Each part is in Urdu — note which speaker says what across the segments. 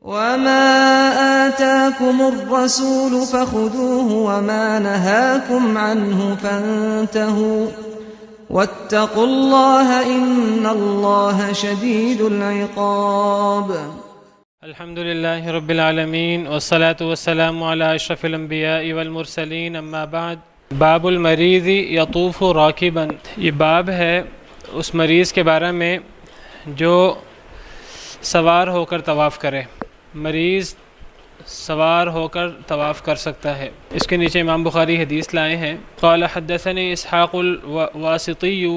Speaker 1: وما آتاكم الرسول فخذوه وما نهاكم عنه فانتهوا واتقوا الله إن الله شديد العقاب.
Speaker 2: الحمد لله رب العالمين والصلاة والسلام على أشرف الأنبياء والمرسلين اما بعد. باب المریض یطوف راکبا، یہ باب ہے اس مریض کے بارے میں جو سوار ہو کر طواف کرے. مریض سوار ہو کر طواف کر سکتا ہے. اس کے نیچے امام بخاری حدیث لائے ہیں. قال حدثني اسحاق الواسطي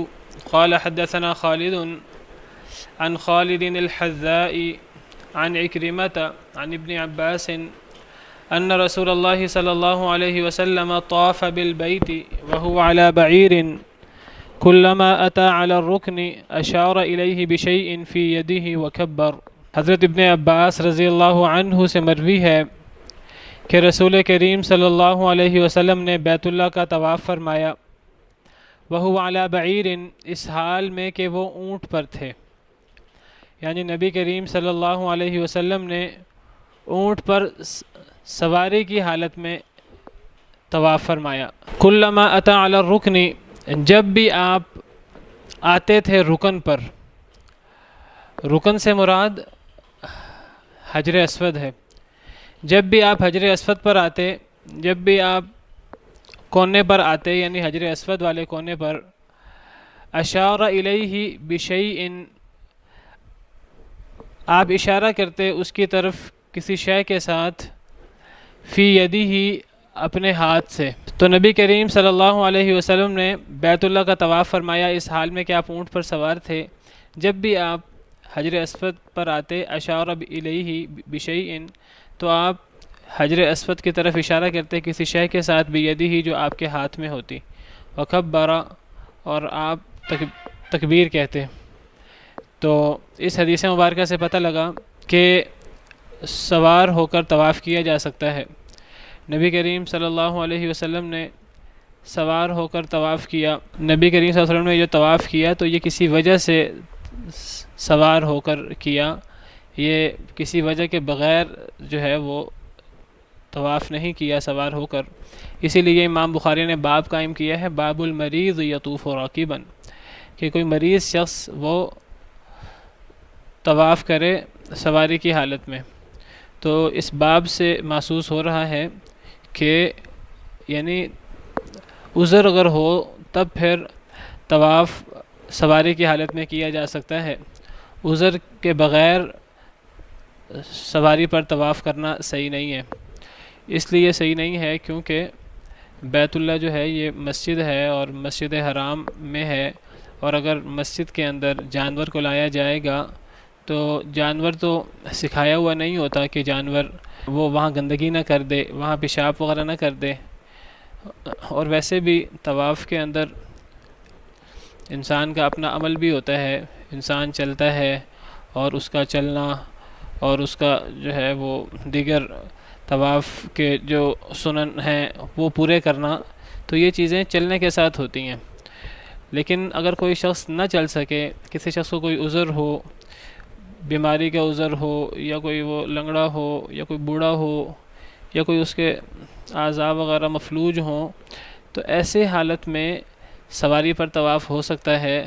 Speaker 2: قال حدثنا خالد عن خالد الحذاء عن عكرمة عن ابن عباس أن رسول الله صلى الله عليه وسلم طاف بالبيت وهو على بعير كلما أتى على الركن أشار إليه بشيء في يده وكبر. حضرت ابن عباس رضی اللہ عنہ سے مروی ہے کہ رسول کریم صلی اللہ علیہ وسلم نے بیت اللہ کا طواف فرمایا. وهو على بعير، اس حال میں کہ وہ اونٹ پر تھے، یعنی نبی کریم صلی اللہ علیہ وسلم نے اونٹ پر سواری کی حالت میں طواف فرمایا. کلما اتی علی الرکن، جب بھی آپ آتے تھے رکن پر. رکن سے مراد حجر اسود ہے. جب بھی آپ حجر اسود پر آتے، جب بھی آپ کونے پر آتے یعنی حجر اسود والے کونے پر، اشار الیہ بشیء، آپ اشارہ کرتے اس کی طرف کسی شے کے ساتھ، فی یدہ، اپنے ہاتھ سے. تو نبی کریم صلی اللہ علیہ وسلم نے بیت اللہ کا طواف فرمایا اس حال میں کہ آپ اونٹ پر سوار تھے. جب بھی آپ حجر اسود پر آتے، اشار الیہ بشیء، تو آپ حجر اسود کی طرف اشارہ کرتے کسی شے کے ساتھ، بیدہ، جو آپ کے ہاتھ میں ہوتی. وکبر، اور آپ تکبیر کہتے. تو اس حدیث مبارکہ سے پتہ لگا کہ سوار ہو کر طواف کیا جا سکتا ہے. نبی کریم صلی اللہ علیہ وسلم نے سوار ہو کر طواف کیا. نبی کریم صلی اللہ علیہ وسلم نے جو طواف کیا تو یہ کسی وجہ سے سوار ہو کر کیا، یہ کسی وجہ کے بغیر جو ہے وہ طواف نہیں کیا سوار ہو کر. اسی لیے امام بخاری نے باب قائم کیا ہے، باب المریض یطوف راکبا، کہ کوئی مریض شخص وہ طواف کرے سواری کی حالت میں. تو اس باب سے محسوس ہو رہا ہے کہ یعنی عذر اگر ہو تب پھر طواف سواری کی حالت میں کیا جا سکتا ہے. عذر کے بغیر سواری پر طواف کرنا صحیح نہیں ہے. اس لیے صحیح نہیں ہے کیونکہ بیت اللہ جو ہے یہ مسجد ہے اور مسجد حرام میں ہے، اور اگر مسجد کے اندر جانور کو لایا جائے گا تو جانور تو سکھایا ہوا نہیں ہوتا کہ جانور وہ وہاں گندگی نہ کر دے، وہاں پیشاب وغیرہ نہ کر دے. اور ویسے بھی طواف کے اندر انسان کا اپنا عمل بھی ہوتا ہے. انسان چلتا ہے اور اس کا چلنا اور اس کا جو ہے وہ دیگر طواف کے جو سنن ہیں وہ پورے کرنا، تو یہ چیزیں چلنے کے ساتھ ہوتی ہیں. لیکن اگر کوئی شخص نہ چل سکے، کسی شخص کو کوئی عذر ہو، بیماری کا عذر ہو، یا کوئی وہ لنگڑا ہو، یا کوئی بوڑھا ہو، یا کوئی اس کے اعضاء وغیرہ مفلوج ہوں، تو ایسے حالت میں سواری پر طواف ہو سکتا ہے.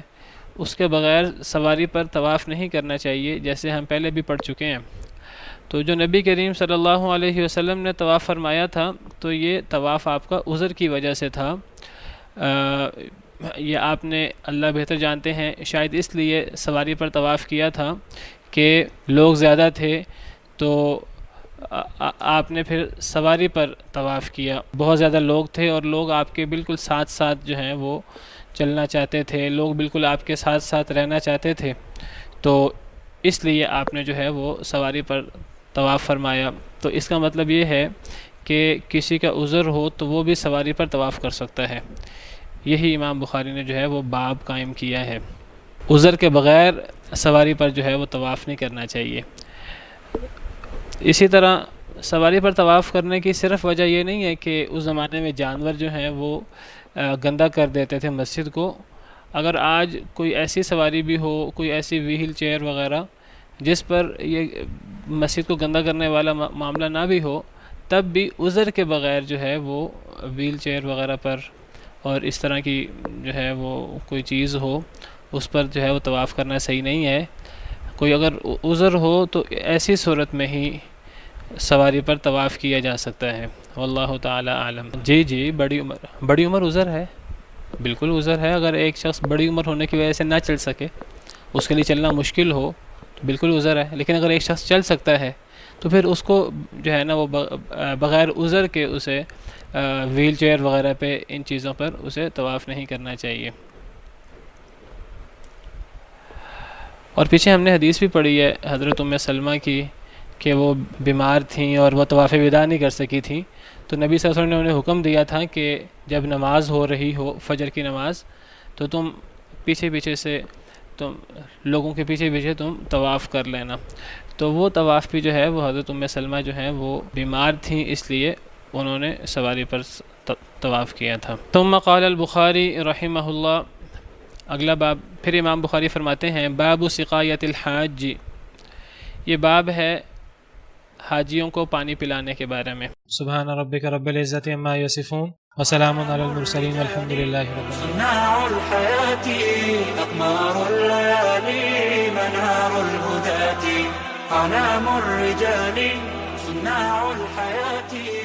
Speaker 2: اس کے بغیر سواری پر طواف نہیں کرنا چاہیے، جیسے ہم پہلے بھی پڑھ چکے ہیں. تو جو نبی کریم صلی اللہ علیہ وسلم نے طواف فرمایا تھا تو یہ طواف آپ کا عذر کی وجہ سے تھا. یہ آپ نے، اللہ بہتر جانتے ہیں، شاید اس لیے سواری پر طواف کیا تھا کہ لوگ زیادہ تھے تو آپ نے پھر سواری پر طواف کیا. بہت زیادہ لوگ تھے اور لوگ آپ کے بالکل ساتھ ساتھ جو ہیں وہ چلنا چاہتے تھے، لوگ بالکل آپ کے ساتھ ساتھ رہنا چاہتے تھے. تو اس لیے آپ نے جو ہے وہ سواری پر طواف فرمایا. تو اس کا مطلب یہ ہے کہ کسی کا عذر ہو تو وہ بھی سواری پر طواف کر سکتا ہے. یہی امام بخاری نے جو ہے وہ باب قائم کیا ہے. عذر کے بغیر سواری پر جو ہے وہ طواف نہیں کرنا چاہیے. اسی طرح سواری پر طواف کرنے کی صرف وجہ یہ نہیں ہے کہ اس زمانے میں جانور جو ہیں وہ گندہ کر دیتے تھے مسجد کو. اگر آج کوئی ایسی سواری بھی ہو، کوئی ایسی ویل چیئر وغیرہ جس پر یہ مسجد کو گندہ کرنے والا معاملہ نہ بھی ہو تب بھی عذر کے بغیر جو ہے وہ ویل چیئر وغیرہ پر اور اس طرح کی جو ہے وہ کوئی چیز ہو اس پر جو ہے وہ طواف کرنا صحیح نہیں ہے. کوئی اگر عذر ہو تو ایسی صورت میں ہی سواری پر طواف کیا جا سکتا ہے. واللہ تعالی عالم. جی بڑی عمر عذر ہے, بالکل عذر ہے. اگر ایک شخص بڑی عمر ہونے کی وجہ سے نہ چل سکے, اس کے لیے چلنا مشکل ہو, تو بالکل عذر ہے. لیکن اگر ایک شخص چل سکتا ہے تو پھر اس کو جو ہے نا وہ بغیر عذر کے اسے ویل چیئر وغیرہ پہ ان چیزوں پر اسے طواف نہیں کرنا چاہیے. اور پیچھے ہم نے حدیث بھی پڑھی ہے حضرت ام سلمہ کی کہ وہ بیمار تھیں اور وہ طواف وداع نہیں کر سکی تھیں, تو نبی صلی اللہ علیہ وسلم نے انہیں حکم دیا تھا کہ جب نماز ہو رہی ہو فجر کی نماز تو تم پیچھے سے تم لوگوں کے پیچھے تم طواف کر لینا. تو وہ طواف بھی جو ہے وہ حضرت ام سلمہ جو ہیں وہ بیمار تھیں, اس لیے انہوں نے سواری پر طواف کیا تھا. ثم قال البخاری رحمہ اللہ, اگلا باب پھر امام بخاری فرماتے ہیں باب سقایت الحاج, یہ باب ہے حاجیوں کو پانی پلانے کے بارے میں. سبحان ربک رب العزت عما یصفون وسلام علی المرسلین والحمد للہ رب العالمین.
Speaker 3: صناع الحياة أقمار الليالي منار الهداة أعلام الرجال صناع الحياة